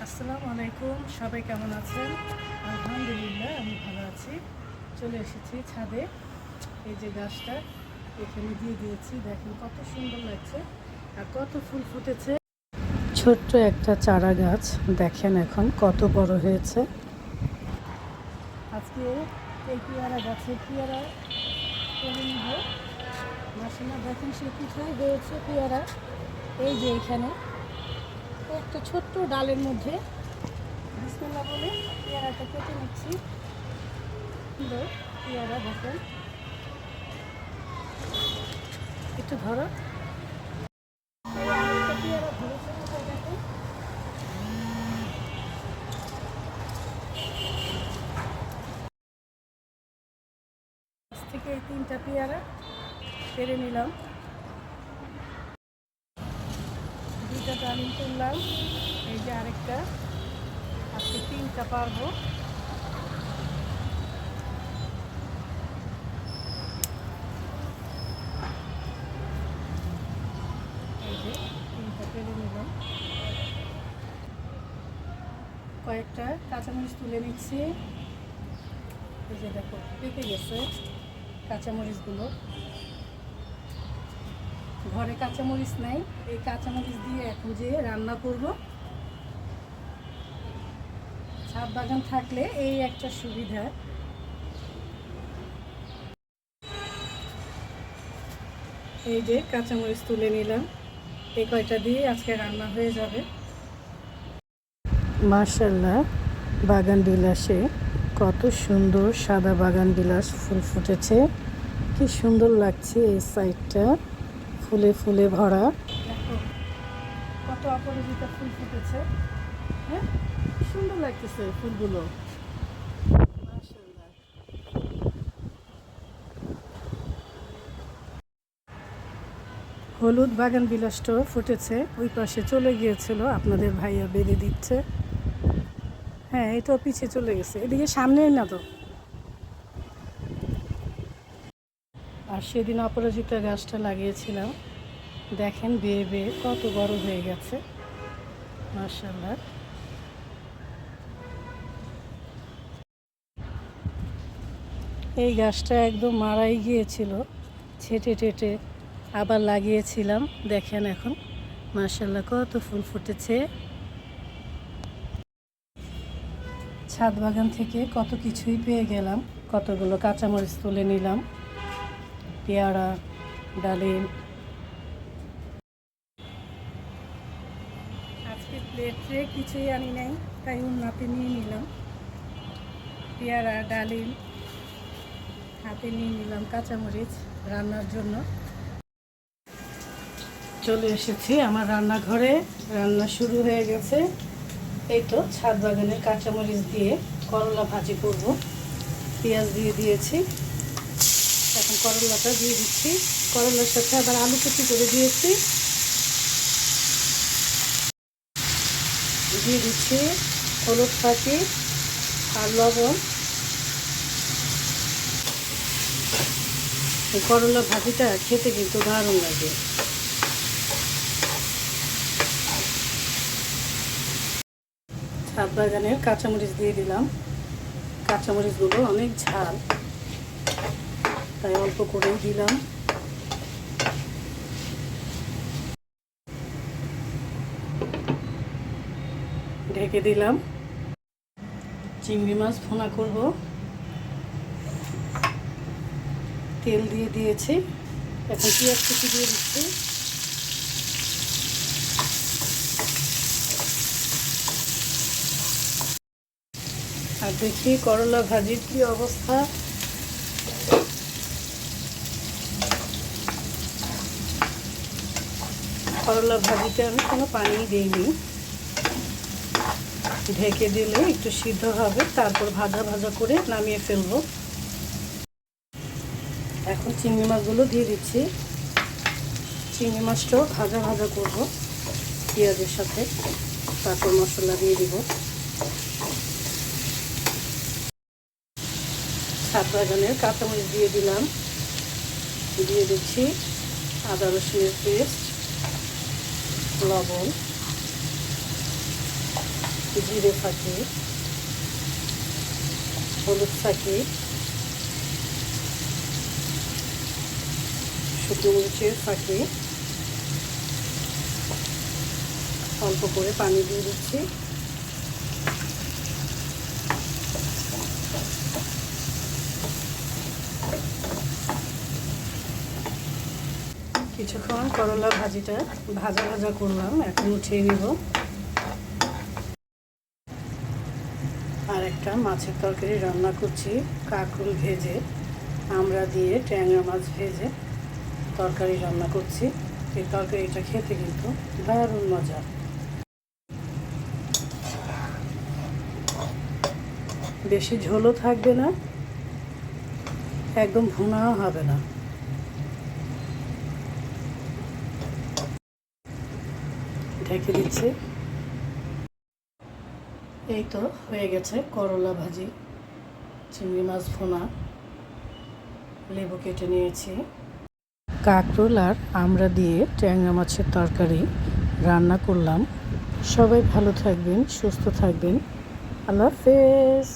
আসসালামু আলাইকুম, সবাই কেমন আছেন? আলহামদুলিল্লাহ আমি ভালো আছি। চলে এসেছি ছাদে। এই যে গাছটা এখানে দিয়ে দিয়েছি, দেখেন কত সুন্দর লাগছে আর কত ফুল ফুটেছে। ছোট্ট একটা চারা গাছ, দেখেন এখন কত বড় হয়েছে। আজকে এই পেয়ারা গাছের পেয়ারা তুলে নিব। মাশাআল্লাহ, দেখেন সে কোথায় হয়েছে পেয়ারা। এই যে এখানে একটা ছোট্ট ডালের মধ্যে বিসমিল্লাহ বলে পেয়ারাটা কেটে নিচ্ছি। সুন্দর পেয়ারা, দেখেন একটু ধরো। আরেকটা পেয়ারা ধরেছে, কোথায় দেখো। গাছ থেকে এই 3টা পেয়ারা পেরে নিলাম, 2টা ডালিম তুললাম। এই যে আরেকটা, আজকে 3টা পারবো। এই যে 3টা পেরে নিলাম। কয়েকটা কাঁচামরিচ তুলে নিচ্ছি। এই যে দেখো পেকে গেছে কাঁচামরিচগুলো। ঘরে কাঁচামরিচ নাই, এই কাঁচামরিচ দিয়ে এখন যে রান্না করব। ছাদ বাগান থাকলে এই একটা সুবিধা। এই যে কাঁচামরিচ তুলে নিলাম, এই কয়টা দিয়ে আজকে রান্না হয়ে যাবে। মাশাআল্লাহ, বাগান বিলাসে কত সুন্দর সাদা বাগান বিলাস ফুল ফুটেছে। কি সুন্দর লাগছে এই সাইডটা, ফুলে ফুলে ভরা। দেখো কত অপরাজিতা ফুল ফুটেছে। হ্যাঁ, কি সুন্দর লাগতেছে ফুলগুলো। মাশাআল্লাহ। হলুদ বাগান বিলাসটাও ফুটেছে, ওই পাশে চলে গিয়েছিল, আপনাদের ভাইয়া বেঁধে দিচ্ছে। হ্যাঁ, এটাও পিছিয়ে চলে গেছে, এদিকে সামনেই না তো। আর সেদিন অপরাজিতা গাছটা লাগিয়েছিলাম, দেখেন বেয়ে বেয়ে কত বড় হয়ে গেছে। মাশাআল্লাহ। এই গাছটা একদম মারাই গিয়েছিল, ছেটে টেটে আবার লাগিয়েছিলাম। দেখেন এখন মাশাআল্লাহ কত ফুল ফুটেছে। ছাদ বাগান থেকে কত কিছুই পেয়ে গেলাম। কতগুলো কাঁচামরিচ তুলে নিলাম, পেয়ারা, ডালিম। আজকে প্লেটে কিছুই আনি নাই, তাই উন্নাতে নিয়ে নিলাম। পেয়ারা, ডালিম হাতে নিয়ে নিলাম, কাঁচামরিচ রান্নার জন্য। চলে এসেছি আমার রান্নাঘরে, রান্না শুরু হয়ে গেছে। এই তো ছাদ বাগানের কাঁচামরিচ দিয়ে করলা ভাজি করব। পেঁয়াজ দিয়ে দিয়েছি, এখন করলাটা দিয়ে দিচ্ছি। করলার সাথে আবার আলু কুচি করে দিয়েছি, দিয়ে দিচ্ছি হলুদ পাখি আর লবণ। এই করলা ভাজিটা খেতে কিন্তু দারুণ লাগে। ছাদ বাগানের কাঁচামরিচ দিয়ে দিলাম। কাঁচামরিচগুলো অনেক ঝাল, তাই অল্প করেই দিলাম। ঢেকে দিলাম। চিংড়ি মাছ ভুনা করব, তেল দিয়ে দিয়েছি। এখন পেঁয়াজ কুচি দিয়ে দিচ্ছি। আর দেখি করলা ভাজির কি অবস্থা। করলা ভাজিতে আমি কোনো পানি দিইনি, ঢেকে দিলে একটু সিদ্ধ হবে, তারপর ভাজা ভাজা করে নামিয়ে ফেলবো। এখন চিংড়ি মাছগুলো দিয়ে দিচ্ছি। চিংড়ি মাছটাও ভাজা ভাজা করব পেঁয়াজের সাথে, তারপর মশলা দিয়ে দিব। ছাদ বাগানের কাঁচামরিচ দিয়ে দিলাম, দিয়ে দিচ্ছি আদা রসুনের পেস্ট, লবণ, জিরে ফাঁকি, হলুদ ফাঁকি, শুকনো মরিচের ফাঁকি, অল্প করে পানি দিয়ে দিচ্ছি। কিছুক্ষণ করলা ভাজিটা ভাজা ভাজা করলাম, এখন উঠিয়ে নিব। আর একটা মাছের তরকারি রান্না করছি, কাঁকরোল ভেজে, আমড়া দিয়ে ট্যাংরা মাছ ভেজে তরকারি রান্না করছি। এই তরকারিটা খেতে কিন্তু দারুণ মজা। বেশি ঝোলও থাকবে না, একদম ভুনাও হবে না। ঢেকে দিচ্ছি। এই তো হয়ে গেছে করলা ভাজি, চিংড়ি মাছ ভুনা, লেবু কেটে নিয়েছি। কাঁকরোল আর আমড়া দিয়ে ট্যাংরা মাছের তরকারি রান্না করলাম। সবাই ভালো থাকবেন, সুস্থ থাকবেন। আল্লাহ হাফেজ।